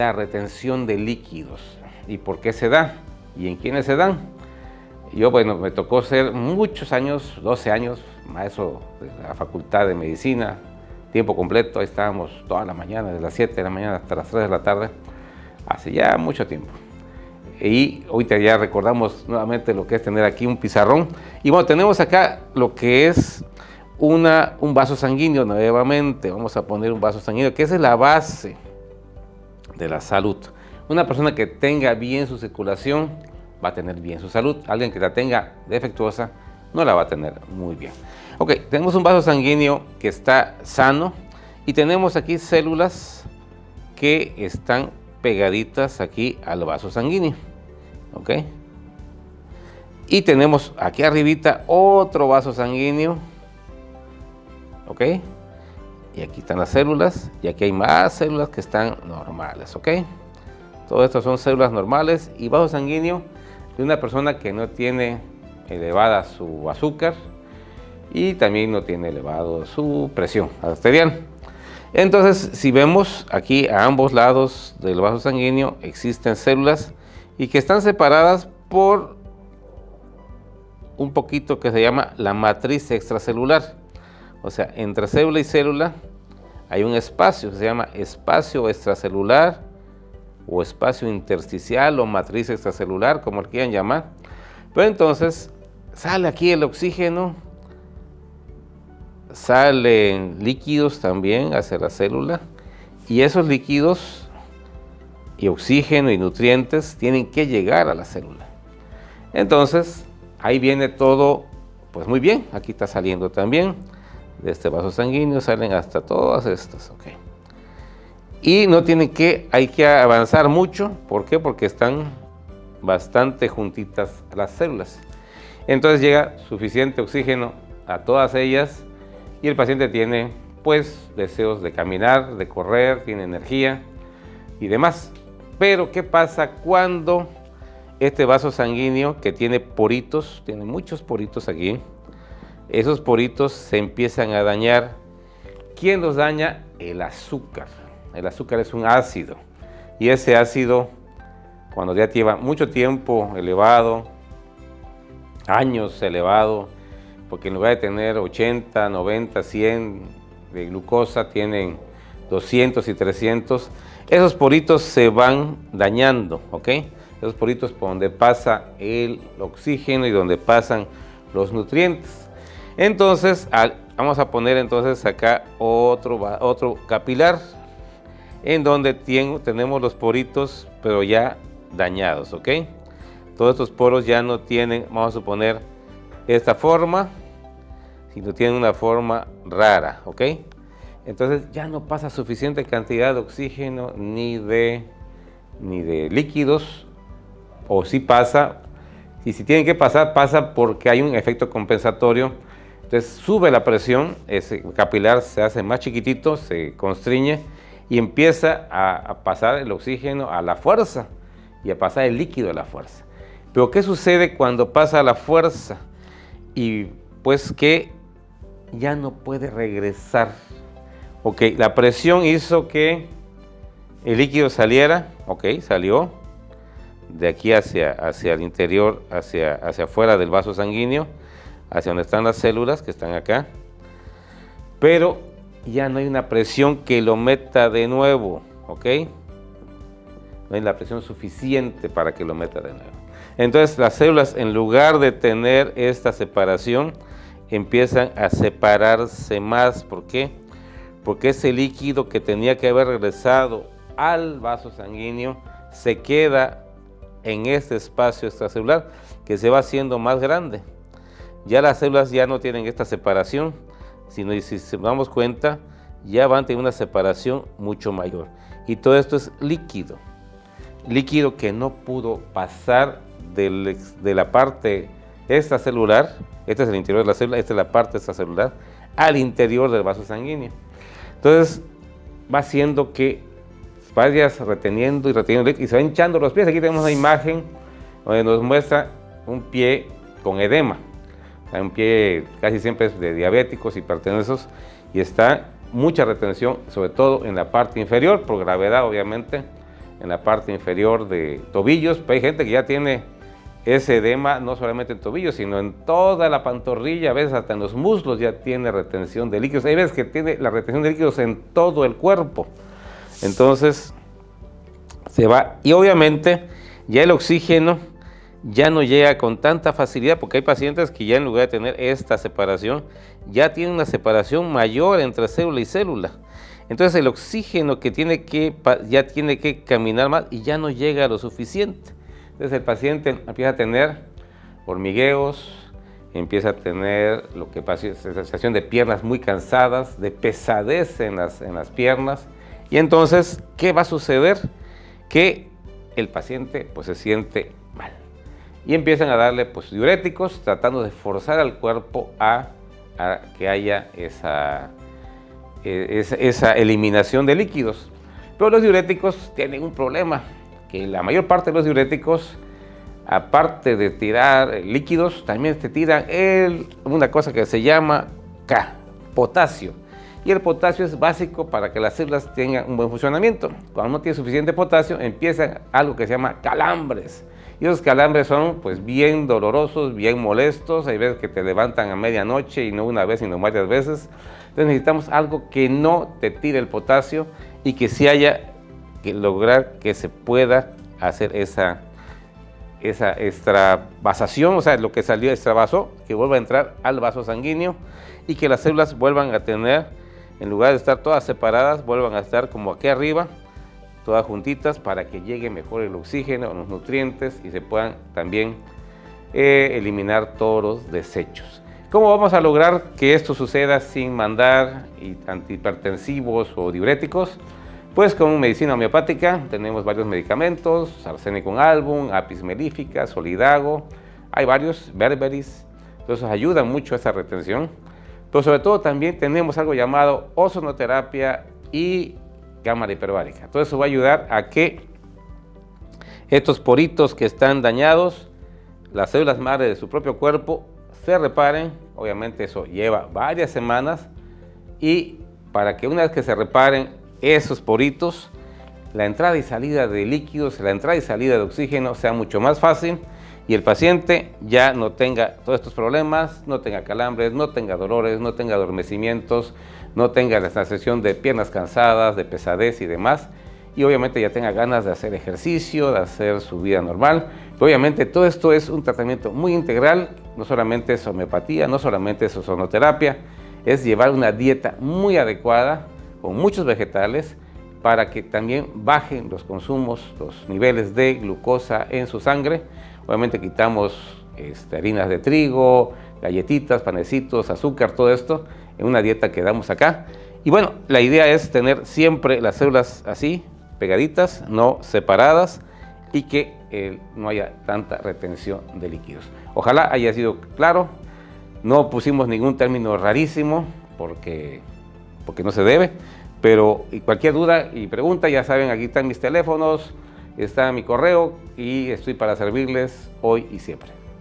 La retención de líquidos. ¿Y por qué se da? ¿Y en quiénes se dan? Yo, bueno, me tocó ser muchos años, 12 años, maestro de la Facultad de Medicina, tiempo completo. Ahí estábamos toda la mañana, desde las 7 de la mañana hasta las 3 de la tarde, hace ya mucho tiempo. Y ahorita ya recordamos nuevamente lo que es tener aquí un pizarrón. Y bueno, tenemos acá lo que es un vaso sanguíneo nuevamente. Vamos a poner un vaso sanguíneo, que esa es la base de la salud. Una persona que tenga bien su circulación va a tener bien su salud. Alguien que la tenga defectuosa no la va a tener muy bien. Ok, tenemos un vaso sanguíneo que está sano y tenemos aquí células que están pegaditas aquí al vaso sanguíneo. Ok. Y tenemos aquí arribita otro vaso sanguíneo. Ok. Y aquí están las células, y aquí hay más células que están normales, ¿ok? Todo esto son células normales y vaso sanguíneo de una persona que no tiene elevada su azúcar y también no tiene elevado su presión arterial. Entonces, si vemos aquí a ambos lados del vaso sanguíneo existen células y que están separadas por un poquito que se llama la matriz extracelular. O sea, entre célula y célula hay un espacio que se llama espacio extracelular o espacio intersticial o matriz extracelular, como lo quieran llamar. Pero entonces sale aquí el oxígeno, salen líquidos también hacia la célula y esos líquidos y oxígeno y nutrientes tienen que llegar a la célula. Entonces ahí viene todo pues muy bien, aquí está saliendo también. De este vaso sanguíneo salen hasta todas estas, ok. Y no tienen que, hay que avanzar mucho, ¿por qué? Porque están bastante juntitas las células. Entonces llega suficiente oxígeno a todas ellas y el paciente tiene, pues, deseos de caminar, de correr, tiene energía y demás. Pero, ¿qué pasa cuando este vaso sanguíneo que tiene poritos, tiene muchos poritos aquí? Esos poritos se empiezan a dañar. ¿Quién los daña? El azúcar. El azúcar es un ácido. Y ese ácido, cuando ya lleva mucho tiempo elevado, años elevado, porque en lugar de tener 80, 90, 100 de glucosa, tienen 200 y 300, esos poritos se van dañando, ¿ok? Esos poritos por donde pasa el oxígeno y donde pasan los nutrientes. Entonces, vamos a poner entonces acá otro capilar en donde tenemos los poritos, pero ya dañados, ¿ok? Todos estos poros ya no tienen, vamos a suponer, esta forma, sino tienen una forma rara, ¿ok? Entonces ya no pasa suficiente cantidad de oxígeno ni de líquidos, o si pasa, y si tienen que pasar, pasa porque hay un efecto compensatorio. Entonces sube la presión, ese capilar se hace más chiquitito, se constriñe y empieza a pasar el oxígeno a la fuerza y a pasar el líquido a la fuerza. Pero ¿qué sucede cuando pasa a la fuerza? Y pues que ya no puede regresar. Ok, la presión hizo que el líquido saliera, ok, salió de aquí hacia el interior, hacia afuera del vaso sanguíneo, hacia donde están las células que están acá, pero ya no hay una presión que lo meta de nuevo, ¿ok? No hay la presión suficiente para que lo meta de nuevo. Entonces las células, en lugar de tener esta separación, empiezan a separarse más. ¿Por qué? Porque ese líquido que tenía que haber regresado al vaso sanguíneo se queda en este espacio extracelular que se va haciendo más grande. Ya las células ya no tienen esta separación, sino si nos damos cuenta, ya van a tener una separación mucho mayor. Y todo esto es líquido que no pudo pasar de la parte extracelular, este es el interior de la célula, esta es la parte extracelular, al interior del vaso sanguíneo. Entonces va haciendo que vayas reteniendo y se van hinchando los pies. Aquí tenemos una imagen donde nos muestra un pie con edema. Un pie casi siempre es de diabéticos, hipertensos, y está mucha retención, sobre todo en la parte inferior, por gravedad obviamente, en la parte inferior de tobillos, pero hay gente que ya tiene ese edema no solamente en tobillos, sino en toda la pantorrilla, a veces hasta en los muslos ya tiene retención de líquidos. Hay veces que tiene la retención de líquidos en todo el cuerpo. Entonces se va, y obviamente ya el oxígeno ya no llega con tanta facilidad, porque hay pacientes que ya en lugar de tener esta separación, ya tienen una separación mayor entre célula y célula. Entonces el oxígeno que ya tiene que caminar más y ya no llega lo suficiente. Entonces el paciente empieza a tener hormigueos, empieza a tener lo que pasa, sensación de piernas muy cansadas, de pesadez en las piernas. Y entonces, ¿qué va a suceder? Que el paciente pues se siente mal. Y empiezan a darle pues diuréticos, tratando de forzar al cuerpo a que haya esa eliminación de líquidos. Pero los diuréticos tienen un problema, que la mayor parte de los diuréticos, aparte de tirar líquidos, también te tiran una cosa que se llama potasio. Y el potasio es básico para que las células tengan un buen funcionamiento. Cuando no tiene suficiente potasio, empiezan algo que se llama calambres. Y esos calambres son pues bien dolorosos, bien molestos. Hay veces que te levantan a medianoche y no una vez, sino varias veces. Entonces necesitamos algo que no te tire el potasio y que sí haya que lograr que se pueda hacer esa extravasación, o sea, lo que salió extravasó, que vuelva a entrar al vaso sanguíneo y que las células vuelvan a tener, en lugar de estar todas separadas, vuelvan a estar como aquí arriba, todas juntitas, para que llegue mejor el oxígeno, los nutrientes y se puedan también eliminar todos los desechos. ¿Cómo vamos a lograr que esto suceda sin mandar antihipertensivos o diuréticos? Pues con medicina homeopática tenemos varios medicamentos, arsénico en album, apis melífica, solidago, hay varios, berberis, entonces ayudan mucho a esa retención. Pero sobre todo también tenemos algo llamado ozonoterapia y cámara hiperbárica. Todo eso va a ayudar a que estos poritos que están dañados, las células madre de su propio cuerpo, se reparen. Obviamente eso lleva varias semanas, y para que una vez que se reparen esos poritos, la entrada y salida de líquidos, la entrada y salida de oxígeno sea mucho más fácil y el paciente ya no tenga todos estos problemas, no tenga calambres, no tenga dolores, no tenga adormecimientos, no tenga la sensación de piernas cansadas, de pesadez y demás, y obviamente ya tenga ganas de hacer ejercicio, de hacer su vida normal. Pero obviamente todo esto es un tratamiento muy integral, no solamente es homeopatía, no solamente es ozonoterapia, es llevar una dieta muy adecuada, con muchos vegetales, para que también bajen los consumos, los niveles de glucosa en su sangre. Obviamente quitamos harinas de trigo, galletitas, panecitos, azúcar, todo esto en una dieta que damos acá. Y bueno, la idea es tener siempre las células así, pegaditas, no separadas, y que no haya tanta retención de líquidos. Ojalá haya sido claro, no pusimos ningún término rarísimo porque no se debe, pero cualquier duda y pregunta, ya saben, aquí están mis teléfonos, está mi correo y estoy para servirles hoy y siempre.